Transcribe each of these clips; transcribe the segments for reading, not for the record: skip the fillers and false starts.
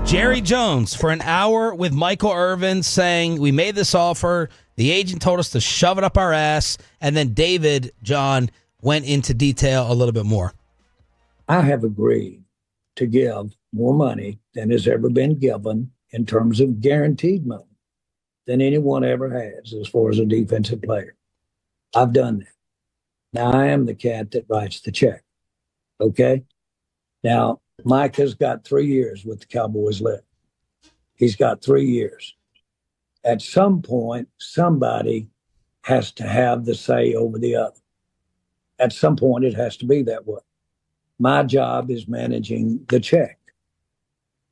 Jerry Jones for an hour with Michael Irvin saying we made this offer. The agent told us to shove it up our ass. And then David, John, went into detail a little bit more. I have agreed to give more money than has ever been given in terms of guaranteed money than anyone ever has as far as a defensive player. I've done that. Now, I am the cat that writes the check. Okay? Now, Micah's got 3 years with the Cowboys left. He's got 3 years. At some point, somebody has to have the say over the other. At some point, it has to be that way. My job is managing the check.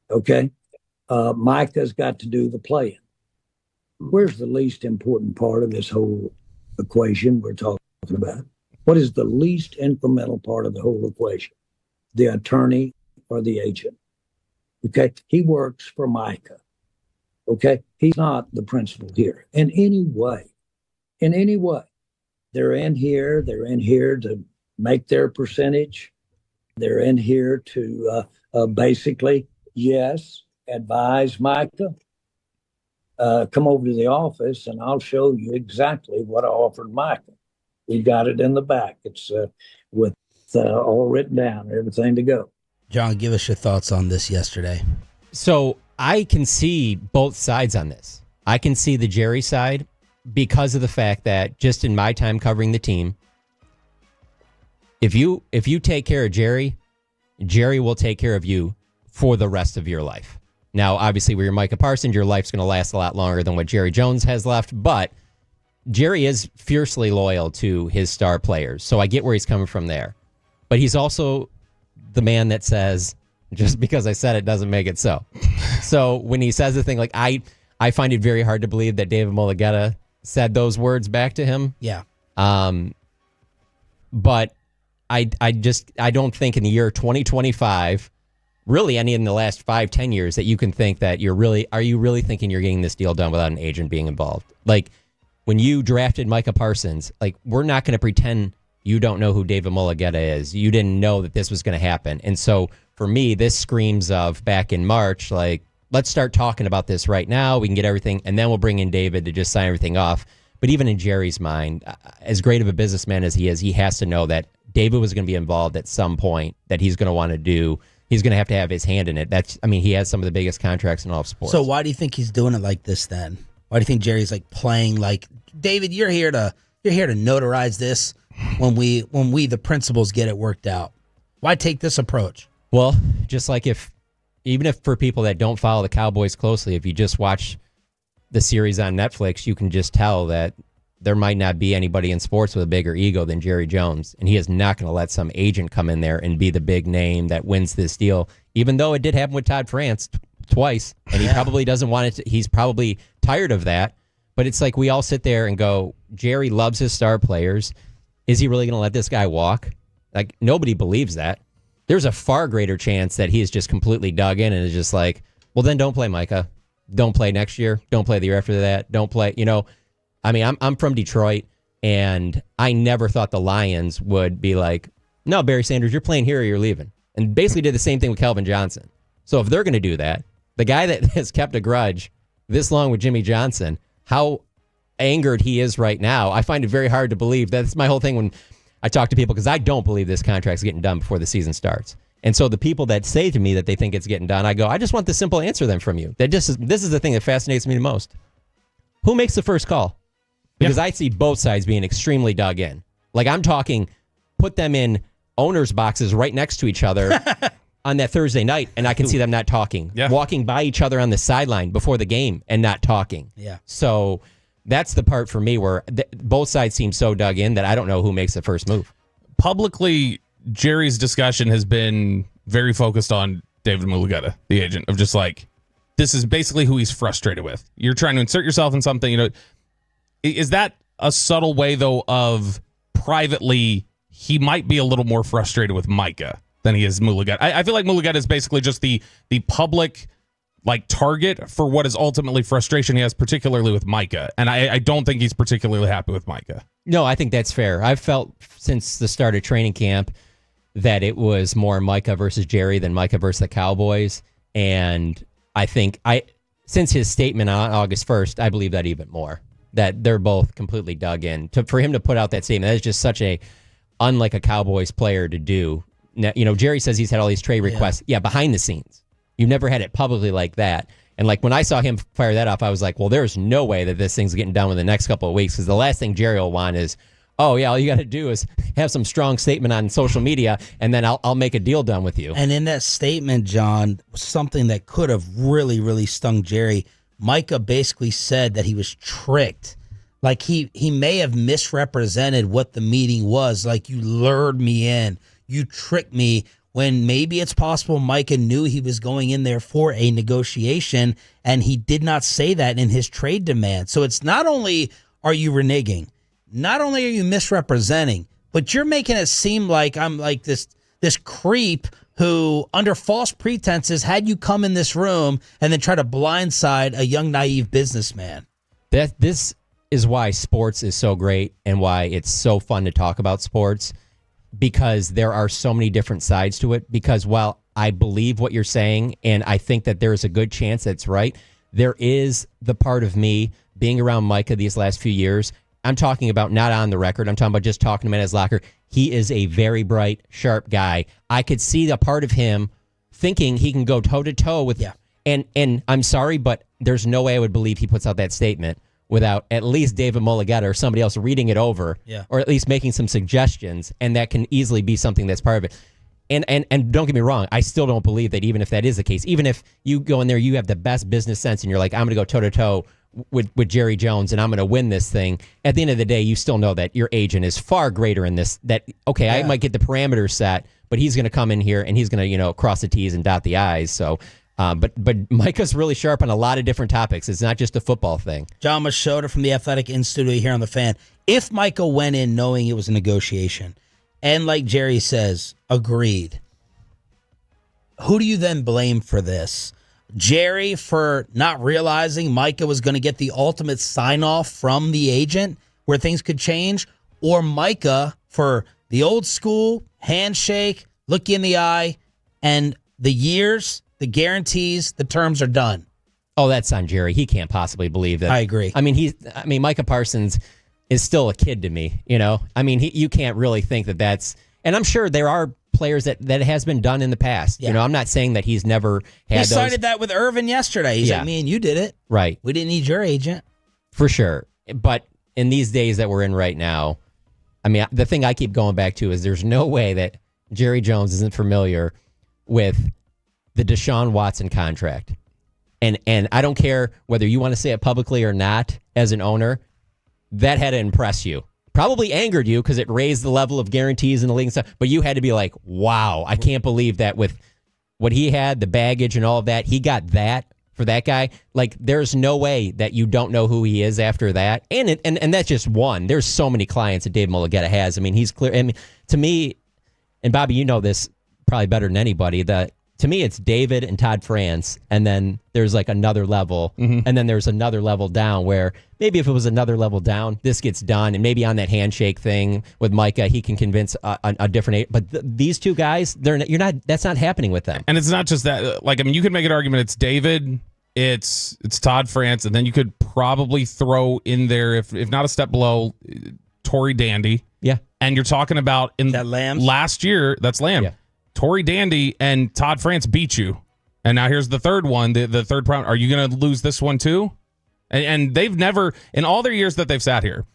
Okay? Micah's got to do the playing. Where's the least important part of this whole equation we're talking about? What is the least incremental part of the whole equation? The attorney or the agent. Okay? He works for Micah. Okay? He's not the principal here in any way. In any way. They're in here to make their percentage. They're in here to basically, yes, advise Micah. Come over to the office and I'll show you exactly what I offered Micah. We got it in the back. It's with all written down, everything to go. John, give us your thoughts on this yesterday. So I can see both sides on this. I can see the Jerry side because of the fact that just in my time covering the team, if you take care of Jerry, Jerry will take care of you for the rest of your life. Now, obviously, where you're Micah Parsons, your life's going to last a lot longer than what Jerry Jones has left, but Jerry is fiercely loyal to his star players, so I get where he's coming from there. But he's also the man that says, just because I said it doesn't make it so. So when he says the thing, like, I find it very hard to believe that David Mulugheta said those words back to him. Yeah. But I don't think in the year 2025, really any in the last 5-10 years, that you can think that are you really thinking you're getting this deal done without an agent being involved? Like, when you drafted Micah Parsons, like, we're not going to pretend you don't know who David Mulugheta is. You didn't know that this was going to happen. And so for me, this screams of back in March, like, let's start talking about this right now. We can get everything, and then we'll bring in David to just sign everything off. But even in Jerry's mind, as great of a businessman as he is, he has to know that David was going to be involved at some point, that he's going to want to do. He's going to have his hand in it. He has some of the biggest contracts in all of sports. So why do you think he's doing it like this then? Why do you think Jerry's like playing like, David, you're here to notarize this when we the principals get it worked out? Why take this approach? Well, just like even if for people that don't follow the Cowboys closely, if you just watch the series on Netflix, you can just tell that there might not be anybody in sports with a bigger ego than Jerry Jones. And he is not going to let some agent come in there and be the big name that wins this deal, even though it did happen with Todd France twice. And he probably doesn't want it to, he's probably tired of that. But it's like we all sit there and go, Jerry loves his star players. Is he really going to let this guy walk? Like, nobody believes that. There's a far greater chance that he is just completely dug in and is just like, well, then don't play Micah. Don't play next year. Don't play the year after that. Don't play, I'm from Detroit, and I never thought the Lions would be like, no, Barry Sanders, you're playing here or you're leaving. And basically did the same thing with Calvin Johnson. So if they're going to do that, the guy that has kept a grudge this long with Jimmy Johnson, how angered he is right now, I find it very hard to believe. That's my whole thing when I talk to people, because I don't believe this contract's getting done before the season starts. And so the people that say to me that they think it's getting done, I go, I just want the simple answer then from you. This is the thing that fascinates me the most. Who makes the first call? Because I see both sides being extremely dug in. Like, I'm talking, put them in owners' boxes right next to each other on that Thursday night, and I can see them not talking. Yeah. Walking by each other on the sideline before the game and not talking. Yeah. So that's the part for me where both sides seem so dug in that I don't know who makes the first move. Publicly, Jerry's discussion has been very focused on David Mulugheta, the agent, of just like, this is basically who he's frustrated with. You're trying to insert yourself in something, Is that a subtle way, though, of privately he might be a little more frustrated with Micah than he is Mulugheta? I feel like Mulugheta is basically just the public target for what is ultimately frustration he has, particularly with Micah. And I don't think he's particularly happy with Micah. No, I think that's fair. I've felt since the start of training camp that it was more Micah versus Jerry than Micah versus the Cowboys. And I think since his statement on August 1st, I believe that even more. That they're both completely dug in. For him to put out that statement, that is just such a unlike a Cowboys player to do. Now, Jerry says he's had all these trade requests. Yeah, behind the scenes. You've never had it publicly like that. And like when I saw him fire that off, I was like, well, there's no way that this thing's getting done within the next couple of weeks, because the last thing Jerry will want is, oh, yeah, all you got to do is have some strong statement on social media, and then I'll make a deal done with you. And in that statement, John, something that could have really, really stung Jerry, Micah basically said that he was tricked. Like he may have misrepresented what the meeting was. Like, you lured me in. You tricked me, when maybe it's possible Micah knew he was going in there for a negotiation, and he did not say that in his trade demand. So it's not only are you reneging, not only are you misrepresenting, but you're making it seem like I'm like this creep who, under false pretenses, had you come in this room and then try to blindside a young, naive businessman. This is why sports is so great and why it's so fun to talk about sports, because there are so many different sides to it. Because while I believe what you're saying, and I think that there is a good chance that's right, there is the part of me being around Micah these last few years. I'm talking about not on the record. I'm talking about just talking to him in his locker. He is a very bright, sharp guy. I could see the part of him thinking he can go toe-to-toe with... Yeah. And I'm sorry, but there's no way I would believe he puts out that statement without at least David Mulligetta or somebody else reading it over, or at least making some suggestions, and that can easily be something that's part of it. And don't get me wrong, I still don't believe that even if that is the case, even if you go in there, you have the best business sense, and you're like, I'm going to go toe-to-toe with Jerry Jones, and I'm going to win this thing. At the end of the day, you still know that your agent is far greater in this, that, okay, I might get the parameters set, but he's going to come in here, and he's going to, cross the T's and dot the I's. So, but Micah's really sharp on a lot of different topics. It's not just a football thing. Jon Machota from The Athletic in studio here on The Fan. If Micah went in knowing it was a negotiation, and like Jerry says, agreed, who do you then blame for this? Jerry for not realizing Micah was going to get the ultimate sign-off from the agent where things could change, or Micah for the old school handshake, look you in the eye, and the years, the guarantees, the terms are done? Oh, that's on Jerry. He can't possibly believe that. I agree. I mean, Micah Parsons is still a kid to me, I mean, you can't really think that that's... And I'm sure there are players that has been done in the past. Yeah. I'm not saying that he's never had those. He cited that with Irvin yesterday. He's like, me and you did it. Right. We didn't need your agent. For sure. But in these days that we're in right now, I mean, the thing I keep going back to is there's no way that Jerry Jones isn't familiar with the Deshaun Watson contract. And I don't care whether you want to say it publicly or not as an owner, that had to impress you. Probably angered you because it raised the level of guarantees in the league and stuff, but you had to be like, wow, I can't believe that with what he had, the baggage and all of that, he got that for that guy. Like, there's no way that you don't know who he is after that. And that's just one. There's so many clients that Dave Mulligetta has. I mean, he's clear. I mean, to me, and Bobby, you know this probably better than anybody, that to me, it's David and Todd France, and then there's like another level, and then there's another level down where maybe if it was another level down, this gets done, and maybe on that handshake thing with Micah, he can convince a different. But these two guys, that's not happening with them. And it's not just that. Like, I mean, you could make an argument. It's David, it's Todd France, and then you could probably throw in there, if not a step below, Tory Dandy. Yeah, and you're talking about in that Lambs? Last year. That's Lamb. Yeah. Tory Dandy and Todd France beat you. And now here's the third one, the third round. Are you going to lose this one too? And they've never, in all their years that they've sat here,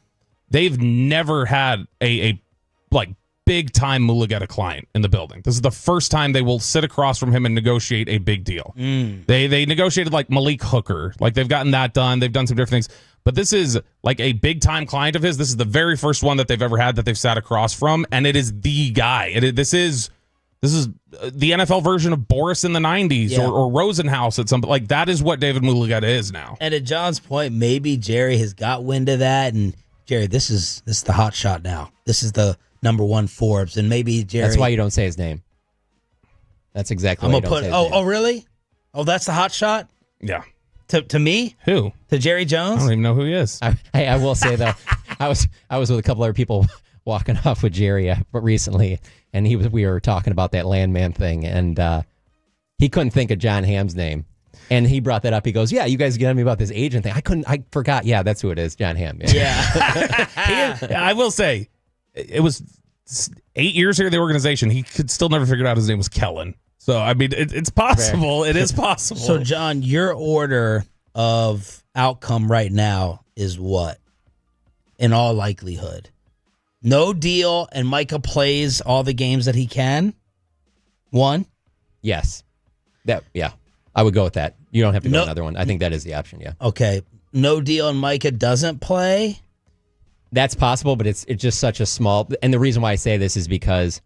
they've never had a like big time Mulligetta client in the building. This is the first time they will sit across from him and negotiate a big deal. They negotiated like Malik Hooker. Like, they've gotten that done. They've done some different things. But this is like a big time client of his. This is the very first one that they've ever had that they've sat across from. And it is the guy. This is the NFL version of Boris in the 90s, or Rosenhaus at some, like, that is what David Mulligetta is now. And at John's point, maybe Jerry has got wind of that, and Jerry, this is the hot shot now. This is the number one Forbes, and maybe Jerry. That's why you don't say his name. That's exactly why you don't say his name. Oh, really? Oh, that's the hot shot? Yeah. To me? Who? To Jerry Jones? I don't even know who he is. I will say though, I was with a couple other people walking off with Jerry recently, and we were talking about that landman thing, and he couldn't think of John Hamm's name. And he brought that up. He goes, yeah, you guys get on me about this agent thing. I forgot. Yeah, that's who it is. John Hamm. Yeah. I will say, it was 8 years here at the organization. He could still never figure out his name was Kellen. So, I mean, it's possible. It is possible. So, John, your order of outcome right now is what? In all likelihood. No deal, and Micah plays all the games that he can? One? Yes. I would go with that. You don't have to go another one. I think that is the option, yeah. Okay. No deal, and Micah doesn't play? That's possible, but it's just such a small... And the reason why I say this is because...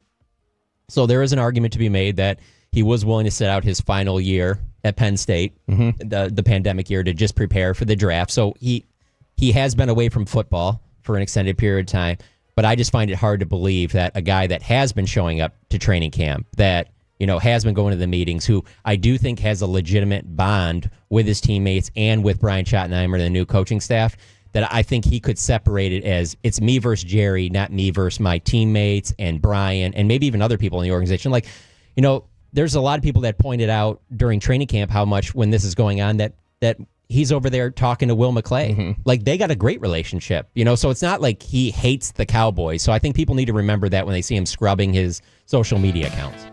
So there is an argument to be made that he was willing to sit out his final year at Penn State, the pandemic year, to just prepare for the draft. So he has been away from football for an extended period of time, but I just find it hard to believe that a guy that has been showing up to training camp, that has been going to the meetings, who I do think has a legitimate bond with his teammates and with Brian Schottenheimer and the new coaching staff, that I think he could separate it as it's me versus Jerry, not me versus my teammates and Brian and maybe even other people in the organization. Like, there's a lot of people that pointed out during training camp how much when this is going on that he's over there talking to Will McClay. Like, they got a great relationship, so it's not like he hates the Cowboys. So I think people need to remember that when they see him scrubbing his social media accounts.